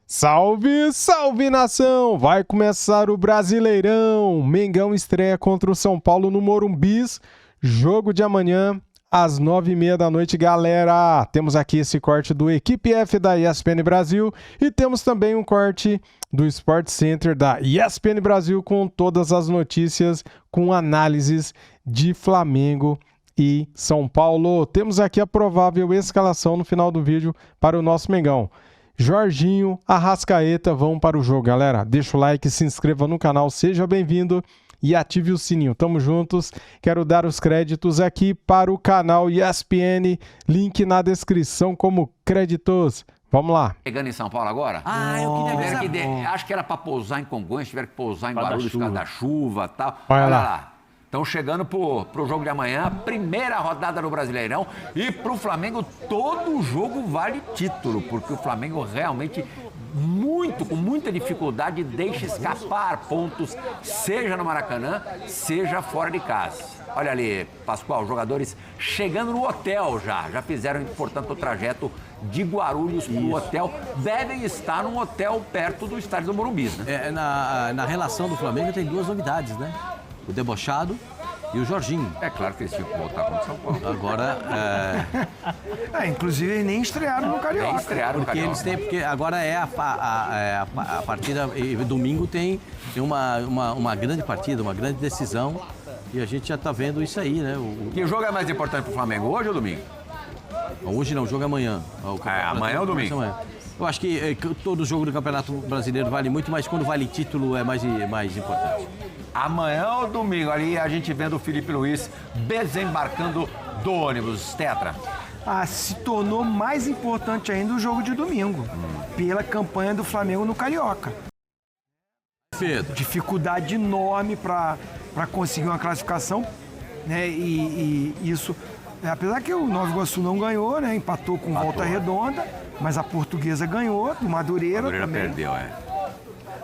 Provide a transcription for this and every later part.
Salve, salve nação! Vai começar o Brasileirão. Mengão estreia contra o São Paulo no Morumbis. Jogo de amanhã às 9h30 da noite, galera. Temos aqui esse corte do Equipe F da ESPN Brasil e temos também um corte do Sport Center da ESPN Brasil com todas as notícias, com análises de Flamengo e São Paulo. Temos aqui a provável escalação no final do vídeo para o nosso Mengão. Jorginho, Arrascaeta vão para o jogo, galera. Deixa o like, se inscreva no canal, seja bem-vindo e ative o sininho. Tamo juntos. Quero dar os créditos aqui para o canal ESPN, link na descrição como créditos. Vamos lá. Chegando em São Paulo agora? Eu queria ver. Acho que era para pousar em Congonhas, tiveram que pousar em Guarulhos por causa da chuva e tal. Olha lá. Estão chegando pro jogo de amanhã, primeira rodada do Brasileirão. E pro Flamengo, todo jogo vale título, porque o Flamengo realmente, com muita dificuldade, deixa escapar pontos, seja no Maracanã, seja fora de casa. Olha ali, Pascoal, jogadores chegando no hotel já fizeram, portanto, o trajeto de Guarulhos para o hotel. Devem estar num hotel perto do estádio do Morumbi, né? Na relação do Flamengo tem duas novidades, né? O Debochado e o Jorginho. É claro que eles tinham que voltar contra o São Paulo. Agora, inclusive eles nem estrearam no Carioca. Nem estrearam no Carioca. porque agora é a partida, e domingo tem uma grande partida, uma grande decisão, e a gente já está vendo isso aí, né? Que jogo é mais importante para o Flamengo, hoje ou domingo? Hoje não, o jogo é amanhã. Amanhã ou domingo? Eu acho que todo jogo do Campeonato Brasileiro vale muito, mas quando vale título é mais importante. Amanhã ou domingo, ali a gente vendo o Felipe Luiz desembarcando do ônibus. Tetra. Se tornou mais importante ainda o jogo de domingo, pela campanha do Flamengo no Carioca. Pedro. Dificuldade enorme para conseguir uma classificação, né? E isso, apesar que o Nova Iguaçu não ganhou, né? Empatou com Volta Redonda, mas a Portuguesa ganhou, do Madureira. Madureira também. perdeu,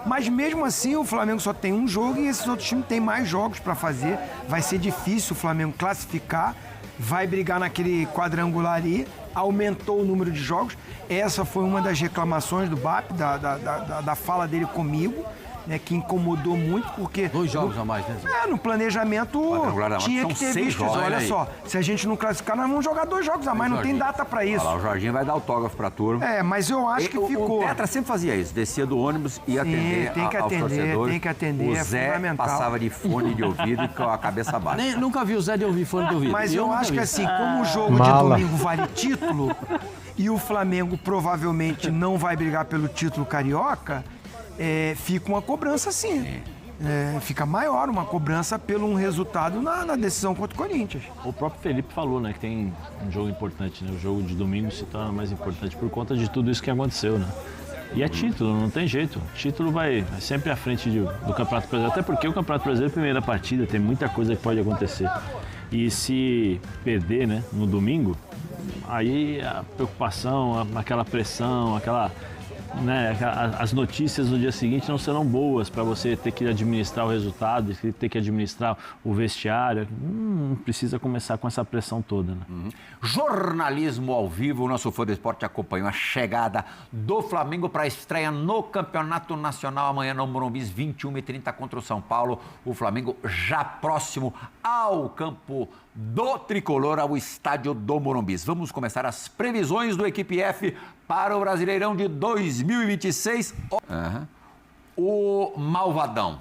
Mas mesmo assim o Flamengo só tem um jogo e esses outros times têm mais jogos para fazer. Vai ser difícil o Flamengo classificar, vai brigar naquele quadrangular ali, aumentou o número de jogos. Essa foi uma das reclamações do BAP, da fala dele comigo, né, que incomodou muito, porque... 2 jogos a mais, né? No planejamento tinha que ter visto isso. Olha só, se a gente não classificar, nós vamos jogar 2 jogos a mais, não tem data para isso. Olha lá, o Jorginho vai dar autógrafo pra turma. Mas eu acho que ficou... O Tetra sempre fazia isso, descia do ônibus e atender aos torcedores. Tem que atender, o é Zé fundamental. passava de fone de ouvido e com a cabeça baixa. Nunca vi o Zé de ouvir fone de ouvido. Mas eu acho que assim, como o jogo de domingo vale título e o Flamengo provavelmente não vai brigar pelo título carioca, fica uma cobrança sim. Fica maior uma cobrança pelo um resultado na decisão contra o Corinthians. O próprio Felipe falou, né, que tem um jogo importante, né? O jogo de domingo se torna mais importante por conta de tudo isso que aconteceu, né? E é título, não tem jeito. Título vai sempre à frente do Campeonato Brasileiro, até porque o Campeonato Brasileiro é a primeira partida, tem muita coisa que pode acontecer. E se perder, né, no domingo, aí a preocupação, aquela pressão, né, as notícias no dia seguinte não serão boas para você ter que administrar o resultado, ter que administrar o vestiário. Não precisa começar com essa pressão toda, né? Jornalismo ao vivo, o nosso Fã do Esporte acompanhou a chegada do Flamengo para a estreia no Campeonato Nacional amanhã no Morumbi, 21h30 contra o São Paulo. O Flamengo já próximo ao campo do Tricolor, ao estádio do Morumbi. Vamos começar as previsões do Equipe F para o Brasileirão de 2026. O Malvadão.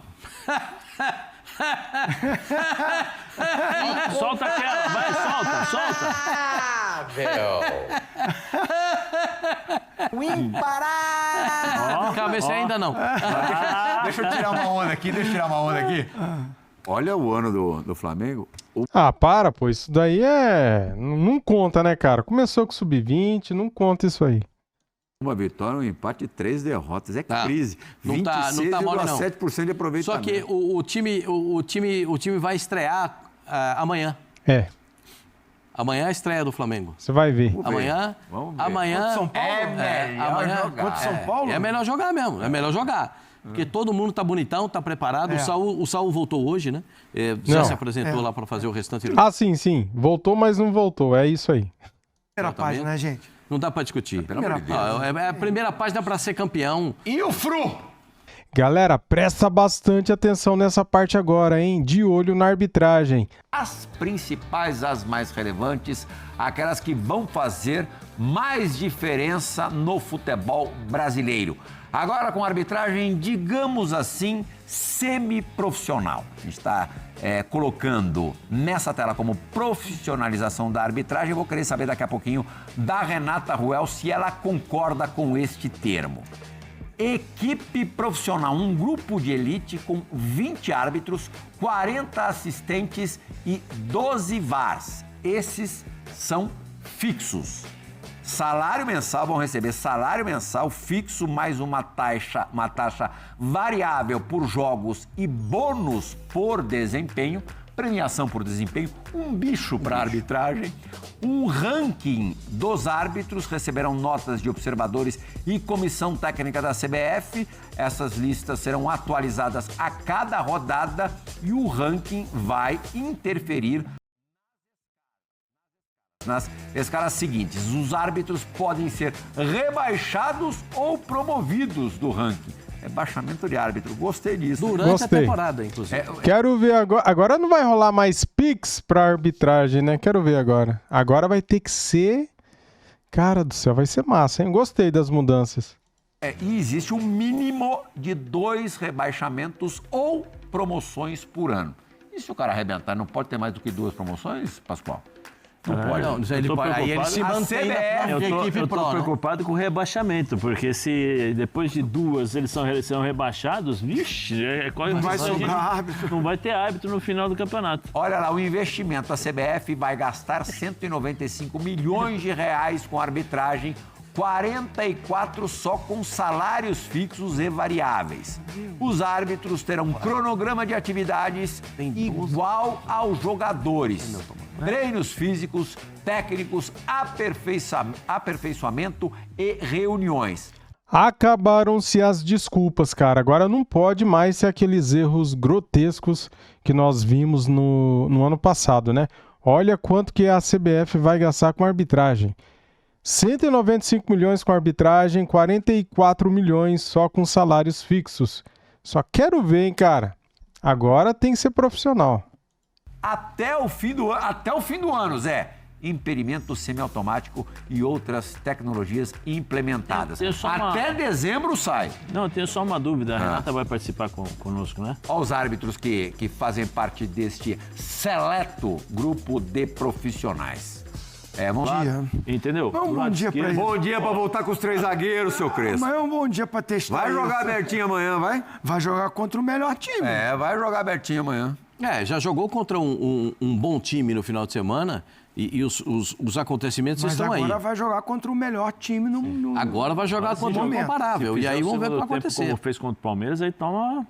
Solta aquela, vai, solta. O imparável! Cabeça ainda não. Deixa eu tirar uma onda aqui, Olha o ano do Flamengo. Para, pô, isso daí não conta, né, cara? Começou com sub-20, não conta isso aí. Uma vitória, um empate e 3 derrotas. É crise. Não tá mole, não. 26,7% de aproveitamento. Só que o time vai estrear amanhã. Amanhã é a estreia do Flamengo. Você vai ver. Vamos ver. Amanhã São Paulo, contra São Paulo? É melhor jogar mesmo, é melhor jogar. Porque todo mundo tá bonitão, tá preparado. O Saul voltou hoje, né? Já se apresentou lá para fazer o restante. Sim. Voltou, mas não voltou. É isso aí. Primeira página, né, gente? Não dá para discutir. Pelo amor de Deus. A primeira página para ser campeão. E o Fru? Galera, presta bastante atenção nessa parte agora, hein? De olho na arbitragem. As principais, as mais relevantes, aquelas que vão fazer mais diferença no futebol brasileiro. Agora com arbitragem, digamos assim, semi-profissional. A gente está colocando nessa tela como profissionalização da arbitragem. Eu vou querer saber daqui a pouquinho da Renata Ruel se ela concorda com este termo. Equipe profissional, um grupo de elite com 20 árbitros, 40 assistentes e 12 VARs. Esses são fixos. Salário mensal, vão receber salário mensal fixo mais uma taxa variável por jogos e bônus por desempenho, premiação por desempenho, um bicho para arbitragem, um ranking dos árbitros, receberão notas de observadores e comissão técnica da CBF. Essas listas serão atualizadas a cada rodada e o ranking vai interferir nas escalas seguintes. Os árbitros podem ser rebaixados ou promovidos do ranking. Rebaixamento de árbitro, gostei disso. Durante a temporada, inclusive. Quero ver agora. Agora não vai rolar mais Pix pra arbitragem, né? Quero ver agora. Agora vai ter que ser... Cara do céu, vai ser massa, hein? Gostei das mudanças. E existe um mínimo de 2 rebaixamentos ou promoções por ano. E se o cara arrebentar, não pode ter mais do que 2 promoções, Pascoal? Não pode. Não, aí ele se mantém na equipe Eu tô pro, preocupado com o rebaixamento, porque se depois de 2 eles são rebaixados, vixe, Não vai sobrar árbitro. não vai ter árbitro no final do campeonato. Olha lá, o investimento. A CBF vai gastar 195 milhões de reais com arbitragem, 44 só com salários fixos e variáveis. Os árbitros terão um cronograma de atividades igual aos jogadores. Treinos físicos, técnicos, aperfeiçoamento e reuniões. Acabaram-se as desculpas, cara. Agora não pode mais ser aqueles erros grotescos que nós vimos no ano passado, né? Olha quanto que a CBF vai gastar com arbitragem. 195 milhões com arbitragem, 44 milhões só com salários fixos. Só quero ver, hein, cara. Agora tem que ser profissional. Até o fim do ano, Zé. Impedimento semiautomático e outras tecnologias implementadas. Até dezembro sai. Não, eu tenho só uma dúvida. A Renata vai participar conosco, né? Olha os árbitros que fazem parte deste seleto grupo de profissionais. Vamos lá. Entendeu? Um bom dia pra ele. Bom dia pra voltar com os 3 zagueiros, seu Crespo. Amanhã é um bom dia pra testar. Vai jogar isso. abertinho amanhã, vai? Vai jogar contra o melhor time. Vai jogar abertinho amanhã. Já jogou contra um bom time no final de semana e os acontecimentos Mas estão aí. agora vai jogar contra o melhor time no Agora vai jogar contra um comparável. E aí vamos ver o que vai acontecer. Como fez contra o Palmeiras, aí toma...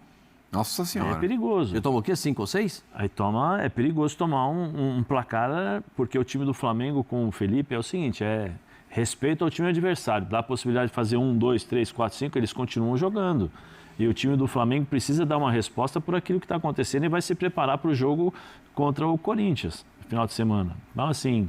Nossa Senhora. É perigoso. Ele tomou o quê? 5 ou 6? Aí é perigoso tomar um placar, porque o time do Flamengo com o Felipe é o seguinte, respeito ao time adversário, dá a possibilidade de fazer 1, 2, 3, 4, 5, eles continuam jogando. E o time do Flamengo precisa dar uma resposta por aquilo que está acontecendo e vai se preparar para o jogo contra o Corinthians, no final de semana. Então, assim,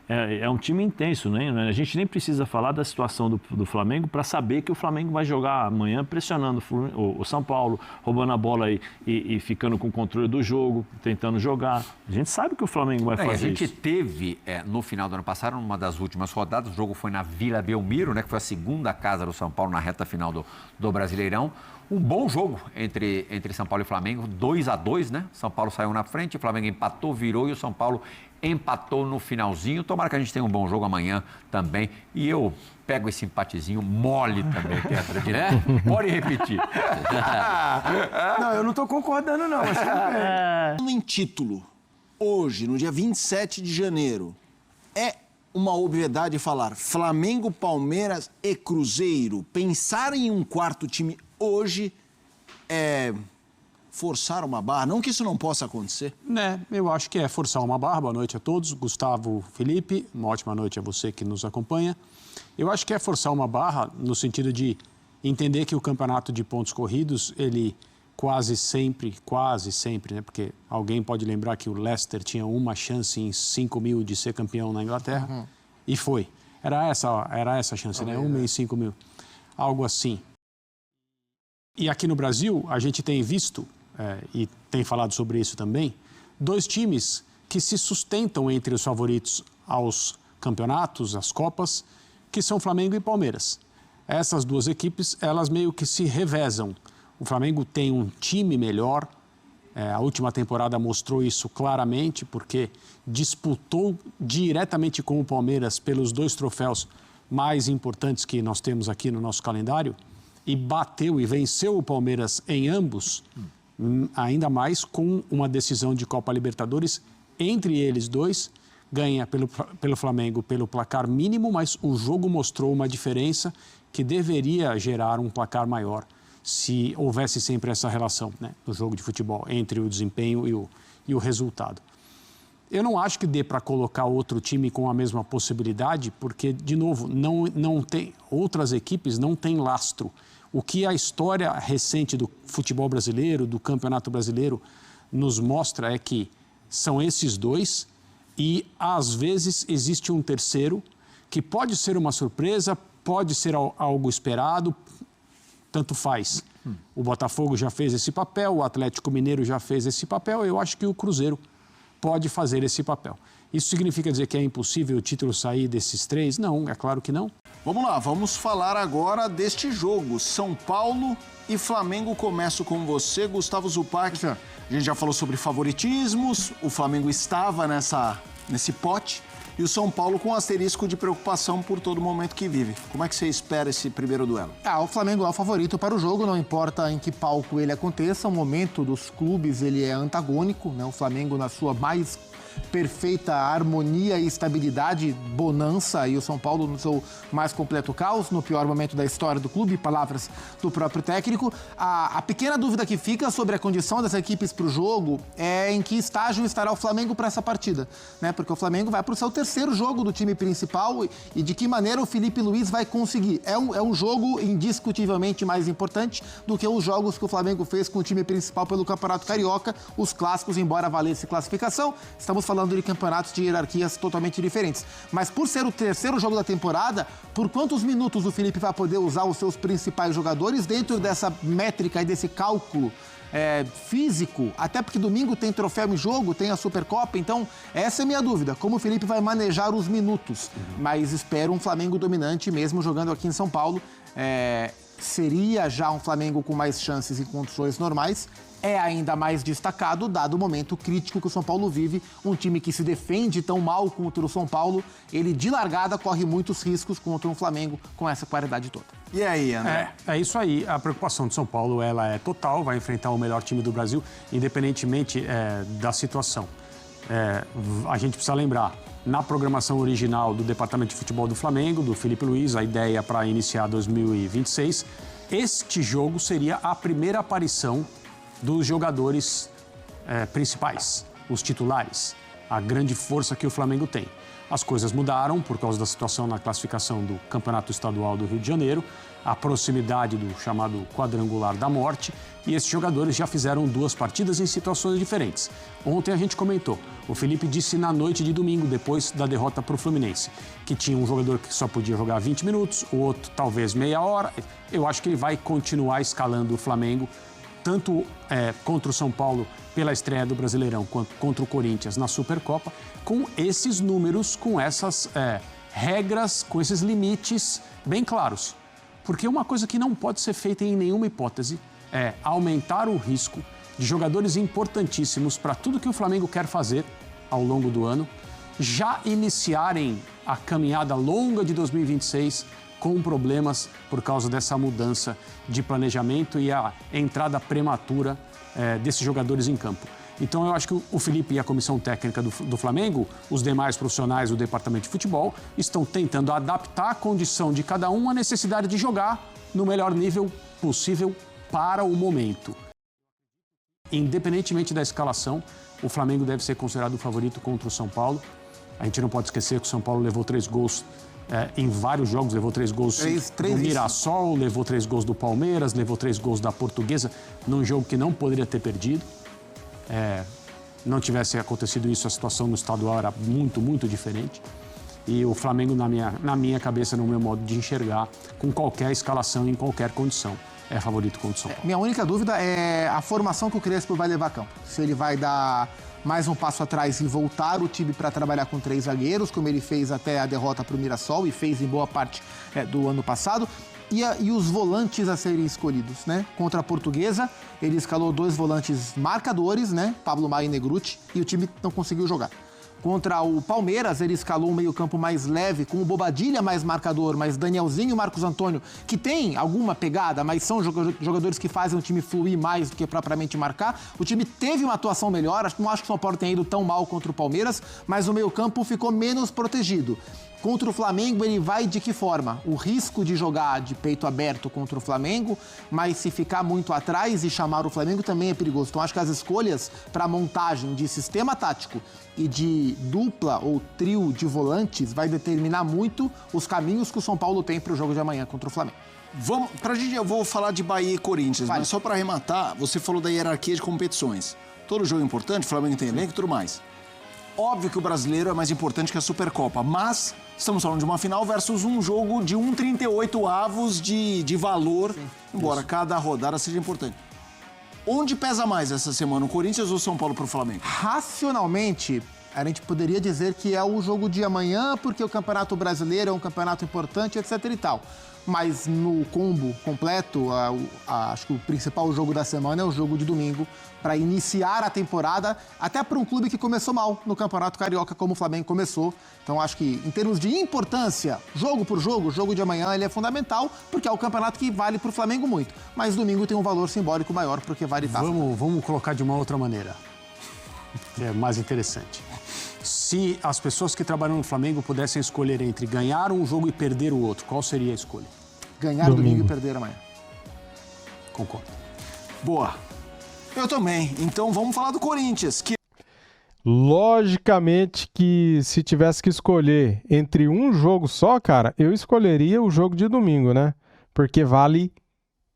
é um time intenso, né? A gente nem precisa falar da situação do Flamengo para saber que o Flamengo vai jogar amanhã pressionando o São Paulo, roubando a bola e ficando com o controle do jogo, tentando jogar. A gente sabe que o Flamengo vai fazer isso. A gente teve, no final do ano passado, numa das últimas rodadas, o jogo foi na Vila Belmiro, né, que foi a segunda casa do São Paulo na reta final do Brasileirão. Um bom jogo entre São Paulo e Flamengo, 2-2, né? São Paulo saiu na frente, o Flamengo empatou, virou e o São Paulo empatou no finalzinho. Tomara que a gente tenha um bom jogo amanhã também. E eu pego esse empatezinho mole também, Petra. Pode repetir. Não, eu não tô concordando não. Mas Em título, hoje, no dia 27 de janeiro, é uma obviedade falar Flamengo, Palmeiras e Cruzeiro. Pensar em um quarto time hoje é forçar uma barra. Não que isso não possa acontecer. Eu acho que é forçar uma barra. Boa noite a todos. Gustavo, Felipe, uma ótima noite a você que nos acompanha. Eu acho que é forçar uma barra no sentido de entender que o campeonato de pontos corridos, ele quase sempre, né? Porque alguém pode lembrar que o Leicester tinha uma chance em 5.000 de ser campeão na Inglaterra e foi. Era essa a chance, né? 1 mês, 5 mil. Algo assim. E aqui no Brasil, a gente tem visto, e tem falado sobre isso também, 2 times que se sustentam entre os favoritos aos campeonatos, às Copas, que são Flamengo e Palmeiras. Essas 2 equipes, elas meio que se revezam. O Flamengo tem um time melhor, a última temporada mostrou isso claramente, porque disputou diretamente com o Palmeiras pelos 2 troféus mais importantes que nós temos aqui no nosso calendário, e bateu e venceu o Palmeiras em ambos, ainda mais com uma decisão de Copa Libertadores entre eles 2, ganha pelo Flamengo pelo placar mínimo, mas o jogo mostrou uma diferença que deveria gerar um placar maior se houvesse sempre essa relação, né, no jogo de futebol entre o desempenho e o resultado. Eu não acho que dê para colocar outro time com a mesma possibilidade, porque, de novo, não tem, outras equipes não têm lastro. O que a história recente do futebol brasileiro, do Campeonato Brasileiro, nos mostra é que são esses 2 e, às vezes, existe um terceiro que pode ser uma surpresa, pode ser algo esperado, tanto faz. O Botafogo já fez esse papel, o Atlético Mineiro já fez esse papel, eu acho que o Cruzeiro pode fazer esse papel. Isso significa dizer que é impossível o título sair desses 3? Não, é claro que não. Vamos lá, vamos falar agora deste jogo. São Paulo e Flamengo. Começo com você, Gustavo Zupac. A gente já falou sobre favoritismos, o Flamengo estava nesse pote e o São Paulo com um asterisco de preocupação por todo o momento que vive. Como é que você espera esse primeiro duelo? O Flamengo é o favorito para o jogo, não importa em que palco ele aconteça. O momento dos clubes ele é antagônico, né? O Flamengo na sua mais perfeita harmonia e estabilidade, bonança, e o São Paulo no seu mais completo caos, no pior momento da história do clube, palavras do próprio técnico. A pequena dúvida que fica sobre a condição das equipes para o jogo é em que estágio estará o Flamengo para essa partida, né? Porque o Flamengo vai para o seu 3º jogo do time principal e de que maneira o Felipe Luiz vai conseguir. É um jogo indiscutivelmente mais importante do que os jogos que o Flamengo fez com o time principal pelo Campeonato Carioca, os clássicos, embora valesse classificação. Estamos falando de campeonatos de hierarquias totalmente diferentes. Mas por ser o 3º jogo da temporada, por quantos minutos o Felipe vai poder usar os seus principais jogadores dentro dessa métrica e desse cálculo físico? Até porque domingo tem troféu em jogo, tem a Supercopa, então essa é a minha dúvida. Como o Felipe vai manejar os minutos? Mas espero um Flamengo dominante mesmo jogando aqui em São Paulo. Seria já um Flamengo com mais chances em condições normais. É ainda mais destacado, dado o momento crítico que o São Paulo vive. Um time que se defende tão mal contra o São Paulo, ele de largada corre muitos riscos contra um Flamengo com essa qualidade toda. E aí, André? É isso aí. A preocupação de São Paulo ela é total, vai enfrentar o melhor time do Brasil, independentemente da situação. A gente precisa lembrar, na programação original do Departamento de Futebol do Flamengo, do Felipe Luiz, a ideia para iniciar 2026, este jogo seria a primeira aparição dos jogadores principais, os titulares, a grande força que o Flamengo tem. As coisas mudaram por causa da situação na classificação do Campeonato Estadual do Rio de Janeiro, a proximidade do chamado quadrangular da morte, e esses jogadores já fizeram 2 partidas em situações diferentes. Ontem a gente comentou, o Felipe disse na noite de domingo, depois da derrota para o Fluminense, que tinha um jogador que só podia jogar 20 minutos, o outro talvez meia hora. Eu acho que ele vai continuar escalando o Flamengo, tanto contra o São Paulo pela estreia do Brasileirão, quanto contra o Corinthians na Supercopa, com esses números, com essas regras, com esses limites bem claros. Porque uma coisa que não pode ser feita em nenhuma hipótese é aumentar o risco de jogadores importantíssimos para tudo que o Flamengo quer fazer ao longo do ano, já iniciarem a caminhada longa de 2026 com problemas por causa dessa mudança de planejamento e a entrada prematura desses jogadores em campo. Então, eu acho que o Felipe e a comissão técnica do Flamengo, os demais profissionais do departamento de futebol, estão tentando adaptar a condição de cada um à necessidade de jogar no melhor nível possível para o momento. Independentemente da escalação, o Flamengo deve ser considerado o favorito contra o São Paulo. A gente não pode esquecer que o São Paulo levou 3 gols em vários jogos, levou 3 gols do Mirassol, levou 3 gols do Palmeiras, levou 3 gols da Portuguesa, num jogo que não poderia ter perdido. Não tivesse acontecido isso, a situação no estadual era muito, muito diferente. E o Flamengo, na minha cabeça, no meu modo de enxergar, com qualquer escalação, em qualquer condição, é favorito contra o São Paulo. Minha única dúvida é a formação que o Crespo vai levar a campo. Se ele vai dar mais um passo atrás e voltar o time para trabalhar com 3 zagueiros, como ele fez até a derrota para o Mirassol e fez em boa parte do ano passado. E os volantes a serem escolhidos, né? Contra a Portuguesa, ele escalou 2 volantes marcadores, né? Pablo Maia e Negrutti, e o time não conseguiu jogar. Contra o Palmeiras, ele escalou um meio-campo mais leve, com o Bobadilha mais marcador, mas Danielzinho e Marcos Antônio, que tem alguma pegada, mas são jogadores que fazem o time fluir mais do que propriamente marcar. O time teve uma atuação melhor, não acho que o São Paulo tenha ido tão mal contra o Palmeiras, mas o meio-campo ficou menos protegido. Contra o Flamengo, ele vai de que forma? O risco de jogar de peito aberto contra o Flamengo, mas se ficar muito atrás e chamar o Flamengo também é perigoso. Então, acho que as escolhas para montagem de sistema tático e de dupla ou trio de volantes vai determinar muito os caminhos que o São Paulo tem para o jogo de amanhã contra o Flamengo. Eu vou falar de Bahia e Corinthians, mas só para arrematar, você falou da hierarquia de competições. Todo jogo é importante, o Flamengo tem elenco e tudo mais. Óbvio que o brasileiro é mais importante que a Supercopa, mas estamos falando de uma final versus um jogo de 1,38 avos de valor, embora cada rodada seja importante. Onde pesa mais essa semana, o Corinthians ou o São Paulo para o Flamengo? Racionalmente, a gente poderia dizer que é o jogo de amanhã, porque o Campeonato Brasileiro é um campeonato importante, etc e tal. Mas no combo completo, acho que o principal jogo da semana é o jogo de domingo, para iniciar a temporada, até para um clube que começou mal no Campeonato Carioca, como o Flamengo começou. Então, acho que, em termos de importância, jogo por jogo, o jogo de amanhã ele é fundamental, porque é o campeonato que vale para o Flamengo muito. Mas domingo tem um valor simbólico maior, porque vale taça. Vamos colocar de uma outra maneira, que é mais interessante. Se as pessoas que trabalham no Flamengo pudessem escolher entre ganhar um jogo e perder o outro, qual seria a escolha? Ganhar domingo e perder amanhã. Concordo. Boa. Eu também. Então vamos falar do Corinthians. Logicamente que se tivesse que escolher entre um jogo só, cara, eu escolheria o jogo de domingo, né? Porque vale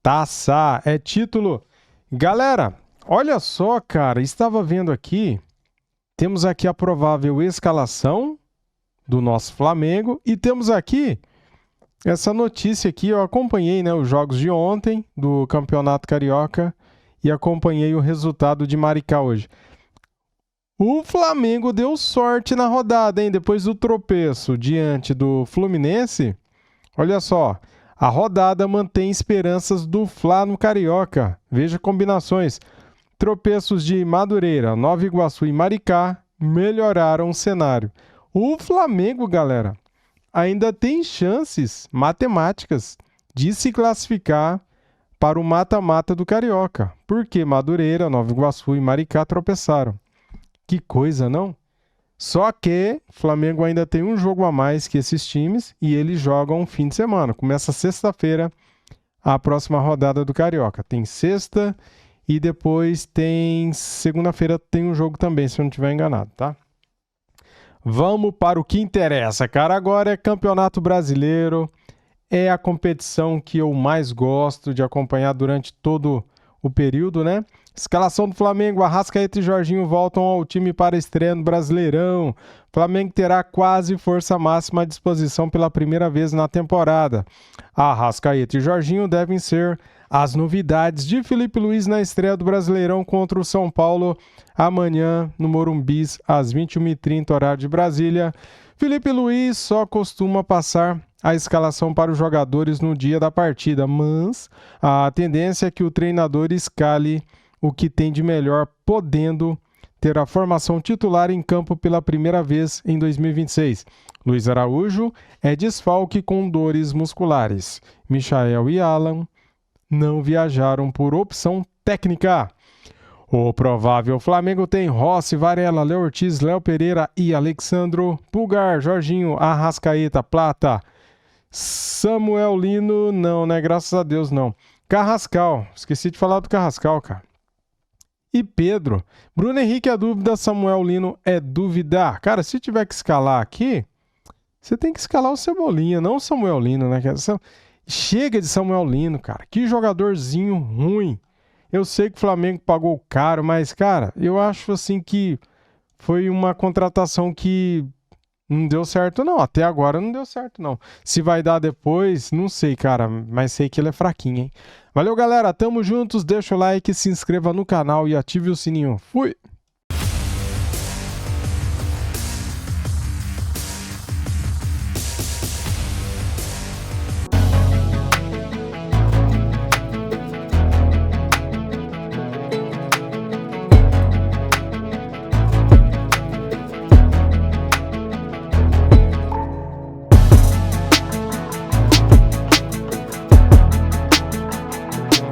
taça, é título. Galera, olha só, cara, estava vendo aqui, temos aqui a provável escalação do nosso Flamengo e temos aqui essa notícia aqui, eu acompanhei, né, os jogos de ontem do Campeonato Carioca e acompanhei o resultado de Maricá hoje. O Flamengo deu sorte na rodada, hein? Depois do tropeço diante do Fluminense, olha só, a rodada mantém esperanças do Fla no Carioca. Veja combinações. Tropeços de Madureira, Nova Iguaçu e Maricá melhoraram o cenário. O Flamengo, galera, ainda tem chances matemáticas de se classificar para o mata-mata do Carioca, porque Madureira, Nova Iguaçu e Maricá tropeçaram. Que coisa, não? Só que o Flamengo ainda tem um jogo a mais que esses times e eles jogam um fim de semana. Começa sexta-feira a próxima rodada do Carioca. Tem sexta e depois tem segunda-feira tem um jogo também, se eu não estiver enganado, tá? Vamos para o que interessa, cara. Agora é Campeonato Brasileiro. É a competição que eu mais gosto de acompanhar durante todo o período, né? Escalação do Flamengo, Arrascaeta e Jorginho voltam ao time para a estreia no Brasileirão. Flamengo terá quase força máxima à disposição pela primeira vez na temporada. Arrascaeta e Jorginho devem ser as novidades de Felipe Luiz na estreia do Brasileirão contra o São Paulo amanhã no Morumbi às 21h30, horário de Brasília. Felipe Luiz só costuma passar a escalação para os jogadores no dia da partida, mas a tendência é que o treinador escale o que tem de melhor, podendo ter a formação titular em campo pela primeira vez em 2026. Luiz Araújo é desfalque com dores musculares. Michael e Alan não viajaram por opção técnica. O provável Flamengo tem Rossi, Varela, Léo Ortiz, Léo Pereira e Alexandro, Pulgar, Jorginho, Arrascaeta, Plata, Samuel Lino, não, né? Graças a Deus, não. Carrascal, esqueci de falar do Carrascal, cara. E Pedro. Bruno Henrique é dúvida, Samuel Lino é dúvida. Cara, se tiver que escalar aqui, você tem que escalar o Cebolinha, não o Samuel Lino, né? Chega de Samuel Lino, cara. Que jogadorzinho ruim. Eu sei que o Flamengo pagou caro, mas, cara, eu acho assim que foi uma contratação que Não deu certo, não. Até agora não deu certo, não. Se vai dar depois, não sei, cara. Mas sei que ele é fraquinho, hein? Valeu, galera. Tamo juntos. Deixa o like, se inscreva no canal e ative o sininho. Fui!